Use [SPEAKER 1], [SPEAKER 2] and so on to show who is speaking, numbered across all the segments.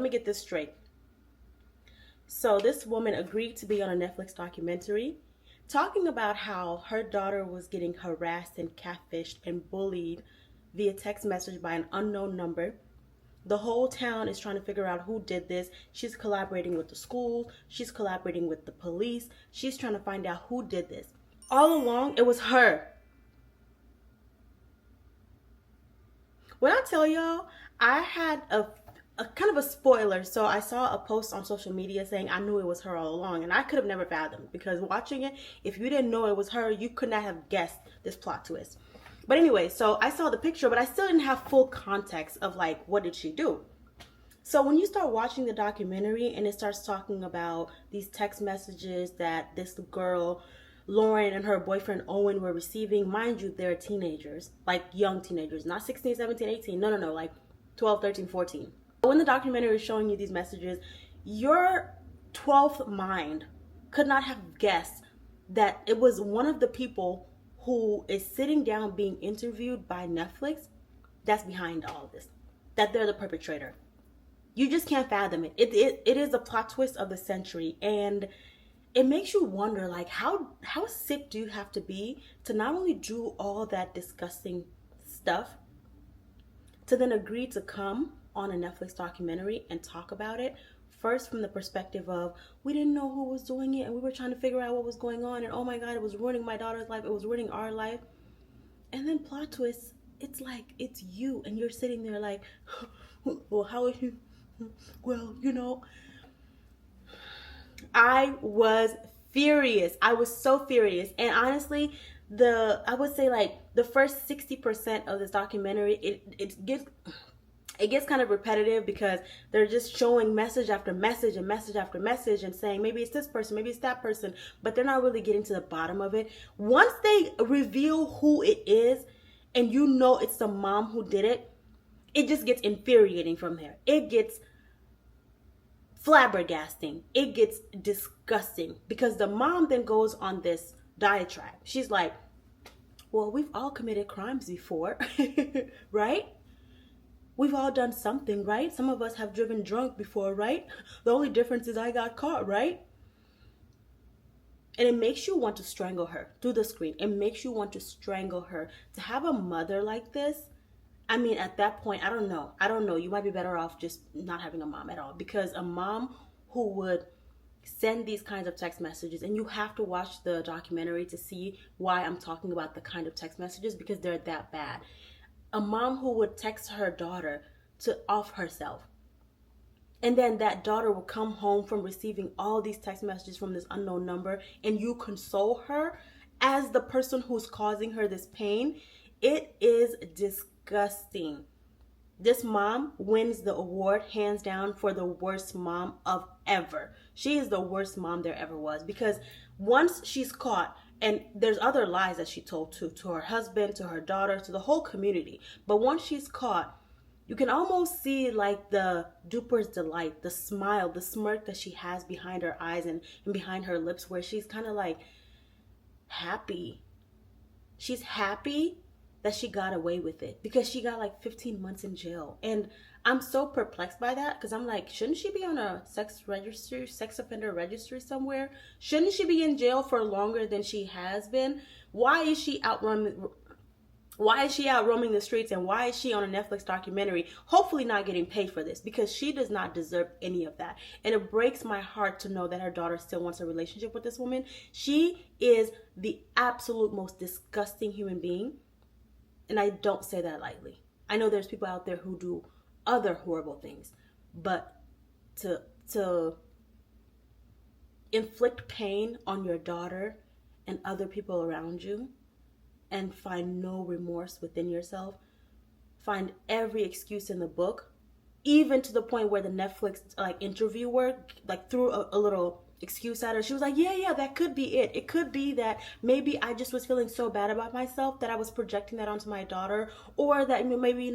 [SPEAKER 1] Let me get this straight. So this woman agreed to be on a Netflix documentary talking about how her daughter was getting harassed and catfished and bullied via text message by an unknown number. The whole town is trying to figure out who did this. She's collaborating with the schools. She's collaborating with the police. She's trying to find out who did this. All along, it was her. When I tell y'all, I had a kind of a spoiler. So I saw a post on social media saying I knew it was her all along, and I could have never fathomed, because watching it, if you didn't know it was her, you could not have guessed this plot twist. But anyway, so I saw the picture, but I still didn't have full context of like, what did she do? So when you start watching the documentary and it starts talking about these text messages that this girl, Lauren, and her boyfriend Owen were receiving, mind you, they're teenagers, like young teenagers, not 16, 17, 18, no, like 12, 13, 14. When the documentary is showing you these messages, your 12th mind could not have guessed that it was one of the people who is sitting down being interviewed by Netflix that's behind all of this, that they're the perpetrator. You just can't fathom it. It is a plot twist of the century, and it makes you wonder, like, how sick do you have to be to not only do all that disgusting stuff, to then agree to come on a Netflix documentary and talk about it, first from the perspective of, we didn't know who was doing it and we were trying to figure out what was going on, and oh my god, it was ruining my daughter's life, it was ruining our life. And then plot twist, it's like, it's you, and you're sitting there like, well, how is you? Well, you know, I was furious. I was so furious. And honestly, I would say like the first 60% of this documentary, it gets kind of repetitive, because they're just showing message after message and message after message and saying maybe it's this person, maybe it's that person, but they're not really getting to the bottom of it. Once they reveal who it is and you know it's the mom who did it, it just gets infuriating from there. It gets flabbergasting. It gets disgusting, because the mom then goes on this diatribe. She's like, well, we've all committed crimes before, right? We've all done something, right? Some of us have driven drunk before, right? The only difference is I got caught, right? And it makes you want to strangle her through the screen. It makes you want to strangle her. To have a mother like this, I mean, at that point, I don't know. You might be better off just not having a mom at all, because a mom who would send these kinds of text messages, and you have to watch the documentary to see why I'm talking about the kind of text messages, because they're that bad. A mom who would text her daughter to off herself, and then that daughter will come home from receiving all these text messages from this unknown number, and you console her as the person who's causing her this pain. It is disgusting. This mom wins the award hands down for the worst mom of ever. She is the worst mom there ever was, because once she's caught, and there's other lies that she told to her husband, to her daughter, to the whole community, but once she's caught, you can almost see like the duper's delight, the smile, the smirk that she has behind her eyes and behind her lips, where she's kind of like happy. She's happy that she got away with it, because she got like 15 months in jail. And I'm so perplexed by that, because I'm like, shouldn't she be on a sex offender registry somewhere? Shouldn't she be in jail for longer than she has been? Why is she out roaming the streets, and why is she on a Netflix documentary, hopefully not getting paid for this? Because she does not deserve any of that. And it breaks my heart to know that her daughter still wants a relationship with this woman. She is the absolute most disgusting human being. And I don't say that lightly. I know there's people out there who do other horrible things, but to inflict pain on your daughter and other people around you, and find no remorse within yourself, find every excuse in the book, even to the point where the Netflix interviewer threw a little excuse at her. She was like, yeah, that could be it. It could be that maybe I just was feeling so bad about myself that I was projecting that onto my daughter, or that maybe,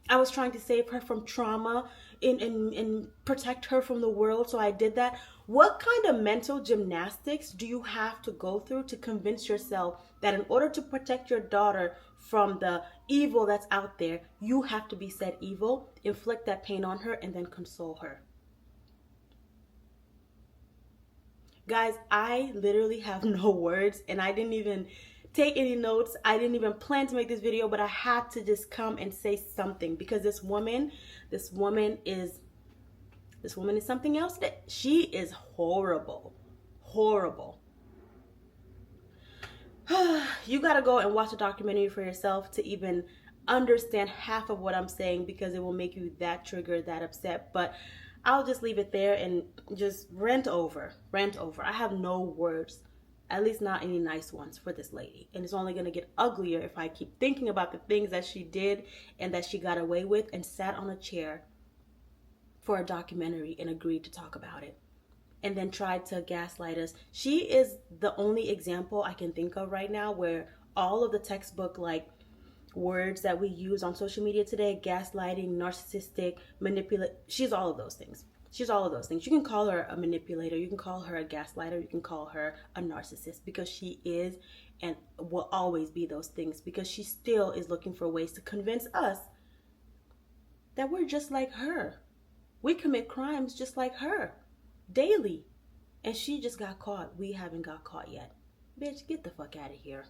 [SPEAKER 1] I was trying to save her from trauma and protect her from the world, so I did that. What kind of mental gymnastics do you have to go through to convince yourself that in order to protect your daughter from the evil that's out there. You have to be said evil, inflict that pain on her, and then console her. Guys, I literally have no words, and I didn't even take any notes. I didn't even plan to make this video, but I had to just come and say something, because this woman is something else. That she is horrible. You gotta go and watch a documentary for yourself to even understand half of what I'm saying, because it will make you that triggered, that upset. But I'll just leave it there and just rant over. I have no words, at least not any nice ones, for this lady. And it's only gonna get uglier if I keep thinking about the things that she did and that she got away with, and sat on a chair for a documentary and agreed to talk about it, and then tried to gaslight us. She is the only example I can think of right now where all of the textbook like words that we use on social media today, gaslighting, narcissistic, manipulate, she's all of those things. You can call her a manipulator, you can call her a gaslighter, you can call her a narcissist, because she is and will always be those things, because she still is looking for ways to convince us that we're just like her. We commit crimes just like her daily. And she just got caught. We haven't got caught yet. Bitch, get the fuck out of here.